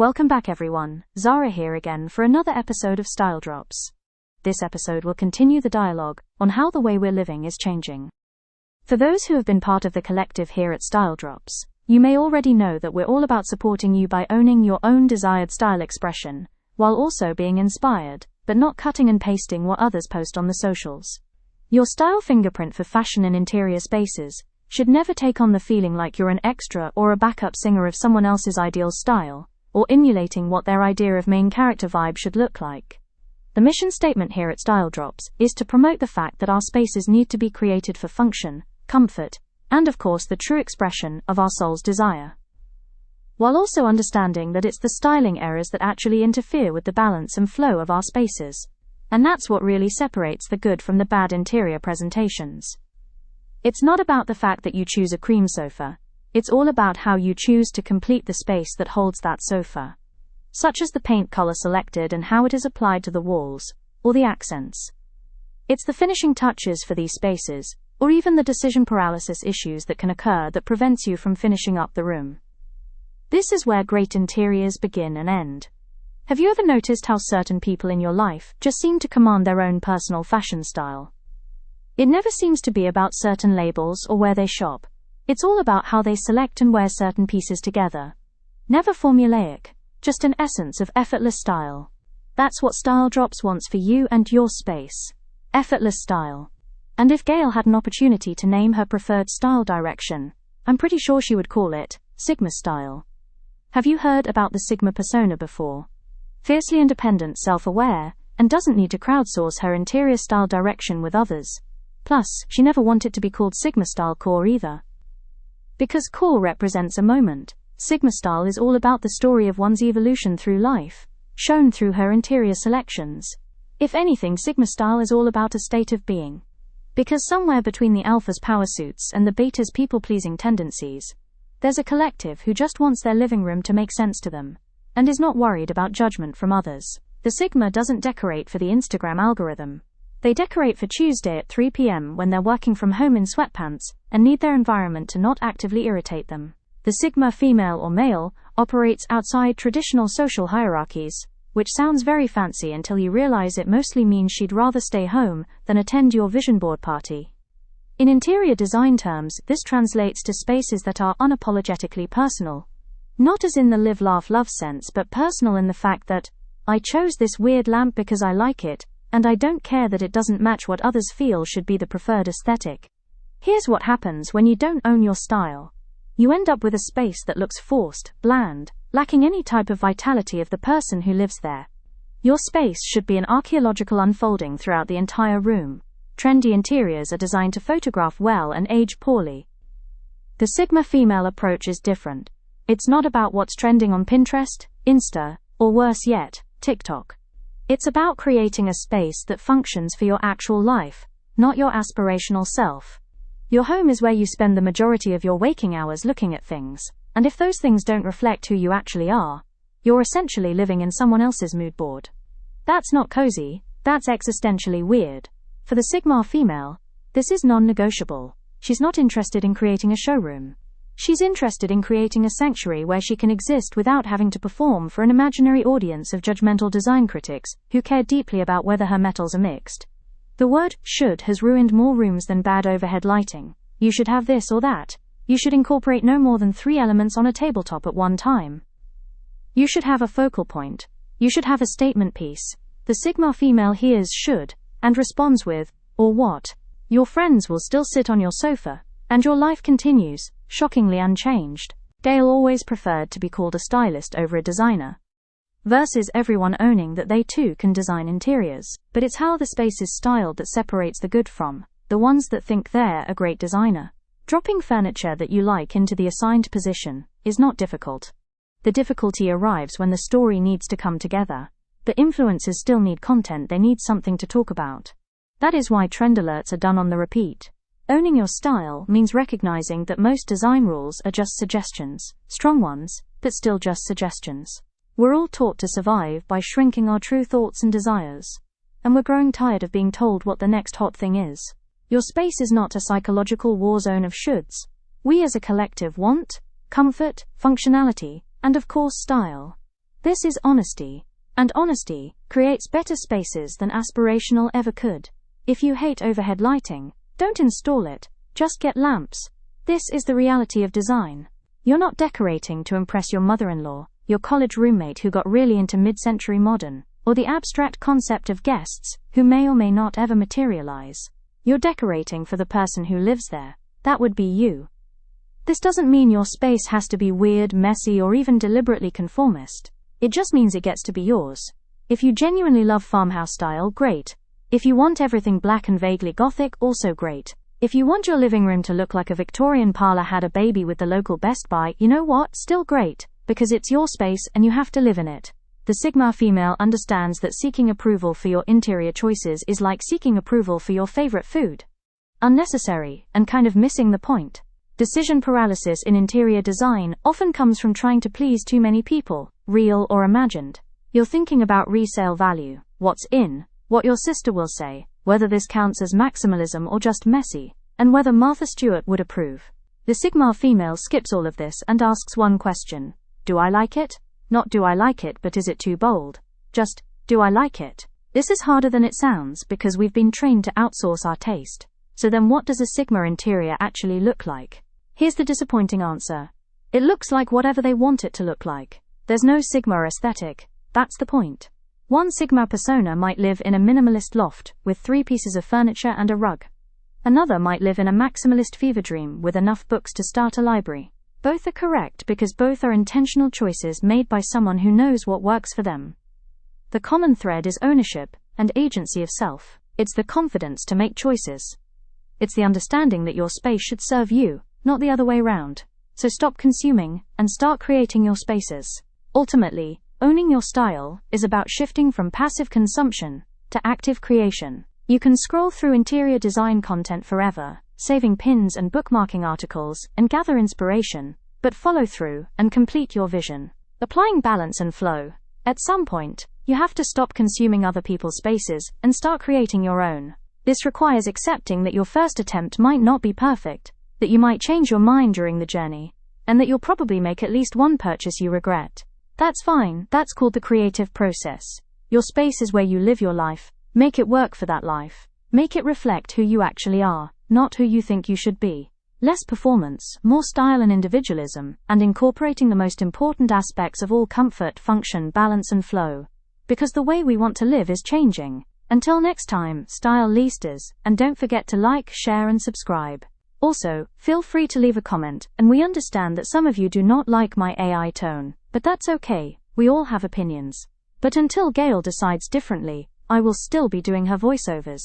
Welcome back everyone, Zara here again for another episode of Style Drops. This episode will continue the dialogue on how the way we're living is changing. For those who have been part of the collective here at Style Drops, you may already know that we're all about supporting you by owning your own desired style expression, while also being inspired, but not cutting and pasting what others post on the socials. Your style fingerprint for fashion and interior spaces should never take on the feeling like you're an extra or a backup singer of someone else's ideal style, or emulating what their idea of main character vibe should look like. The mission statement here at Style Drops is to promote the fact that our spaces need to be created for function, comfort, and of course the true expression of our soul's desire. While also understanding that it's the styling errors that actually interfere with the balance and flow of our spaces. And that's what really separates the good from the bad interior presentations. It's not about the fact that you choose a cream sofa. It's all about how you choose to complete the space that holds that sofa. Such as the paint color selected and how it is applied to the walls, or the accents. It's the finishing touches for these spaces, or even the decision paralysis issues that can occur that prevents you from finishing up the room. This is where great interiors begin and end. Have you ever noticed how certain people in your life just seem to command their own personal fashion style? It never seems to be about certain labels or where they shop. It's all about how they select and wear certain pieces together. Never formulaic, just an essence of effortless style. That's what Style Drops wants for you and your space. Effortless style. And if Gail had an opportunity to name her preferred style direction, I'm pretty sure she would call it Sigma style. Have you heard about the Sigma persona before? Fiercely independent, self-aware, and doesn't need to crowdsource her interior style direction with others. Plus, she never wanted to be called Sigma style core either. Because core represents a moment, Sigma style is all about the story of one's evolution through life, shown through her interior selections. If anything, Sigma style is all about a state of being. Because somewhere between the alpha's power suits and the beta's people-pleasing tendencies, there's a collective who just wants their living room to make sense to them, and is not worried about judgment from others. The Sigma doesn't decorate for the Instagram algorithm. They decorate for Tuesday at 3 p.m. when they're working from home in sweatpants and need their environment to not actively irritate them. The Sigma, female or male, operates outside traditional social hierarchies, which sounds very fancy until you realize it mostly means she'd rather stay home than attend your vision board party. In interior design terms, this translates to spaces that are unapologetically personal. Not as in the live, laugh, love sense, but personal in the fact that, I chose this weird lamp because I like it, and I don't care that it doesn't match what others feel should be the preferred aesthetic. Here's what happens when you don't own your style. You end up with a space that looks forced, bland, lacking any type of vitality of the person who lives there. Your space should be an archaeological unfolding throughout the entire room. Trendy interiors are designed to photograph well and age poorly. The Sigma female approach is different. It's not about what's trending on Pinterest, Insta, or worse yet, TikTok. It's about creating a space that functions for your actual life, not your aspirational self. Your home is where you spend the majority of your waking hours looking at things, and if those things don't reflect who you actually are, you're essentially living in someone else's mood board. That's not cozy, that's existentially weird. For the Sigma female, this is non-negotiable. She's not interested in creating a showroom. She's interested in creating a sanctuary where she can exist without having to perform for an imaginary audience of judgmental design critics who care deeply about whether her metals are mixed. The word should has ruined more rooms than bad overhead lighting. You should have this or that. You should incorporate no more than 3 elements on a tabletop at one time. You should have a focal point. You should have a statement piece. The Sigma female hears should and responds with, or what? Your friends will still sit on your sofa, and your life continues, shockingly unchanged. Gail always preferred to be called a stylist over a designer. Versus everyone owning that they too can design interiors. But it's how the space is styled that separates the good from the ones that think they're a great designer. Dropping furniture that you like into the assigned position is not difficult. The difficulty arrives when the story needs to come together. The influencers still need content, they need something to talk about. That is why trend alerts are done on the repeat. Owning your style means recognizing that most design rules are just suggestions, strong ones, but still just suggestions. We're all taught to survive by shrinking our true thoughts and desires. And we're growing tired of being told what the next hot thing is. Your space is not a psychological war zone of shoulds. We as a collective want comfort, functionality, and of course style. This is honesty. And honesty creates better spaces than aspirational ever could. If you hate overhead lighting, don't install it, just get lamps. This is the reality of design. You're not decorating to impress your mother-in-law, your college roommate who got really into mid-century modern, or the abstract concept of guests who may or may not ever materialize. You're decorating for the person who lives there. That would be you. This doesn't mean your space has to be weird, messy, or even deliberately conformist. It just means it gets to be yours. If you genuinely love farmhouse style, great. If you want everything black and vaguely gothic, also great. If you want your living room to look like a Victorian parlor had a baby with the local Best Buy, you know what? Still great, because it's your space and you have to live in it. The Sigma female understands that seeking approval for your interior choices is like seeking approval for your favorite food. Unnecessary, and kind of missing the point. Decision paralysis in interior design often comes from trying to please too many people, real or imagined. You're thinking about resale value, what's in, what your sister will say, whether this counts as maximalism or just messy, and whether Martha Stewart would approve. The Sigma female skips all of this and asks one question. Do I like it? Not do I like it, but is it too bold? Just, do I like it? This is harder than it sounds because we've been trained to outsource our taste. So then what does a Sigma interior actually look like? Here's the disappointing answer. It looks like whatever they want it to look like. There's no Sigma aesthetic. That's the point. One Sigma persona might live in a minimalist loft with 3 pieces of furniture and a rug. Another might live in a maximalist fever dream with enough books to start a library. Both are correct because both are intentional choices made by someone who knows what works for them. The common thread is ownership and agency of self. It's the confidence to make choices. It's the understanding that your space should serve you, not the other way round. So stop consuming and start creating your spaces. Ultimately, owning your style is about shifting from passive consumption to active creation. You can scroll through interior design content forever, saving pins and bookmarking articles, and gather inspiration, but follow through and complete your vision. Applying balance and flow. At some point, you have to stop consuming other people's spaces and start creating your own. This requires accepting that your first attempt might not be perfect, that you might change your mind during the journey, and that you'll probably make at least one purchase you regret. That's fine. That's called the creative process. Your space is where you live your life. Make it work for that life. Make it reflect who you actually are, not who you think you should be. Less performance, more style and individualism, and incorporating the most important aspects of all: comfort, function, balance, and flow. Because the way we want to live is changing. Until next time, Stylistas, and don't forget to like, share, and subscribe. Also, feel free to leave a comment, and we understand that some of you do not like my AI tone, but that's okay, we all have opinions. But until Gail decides differently, I will still be doing her voiceovers.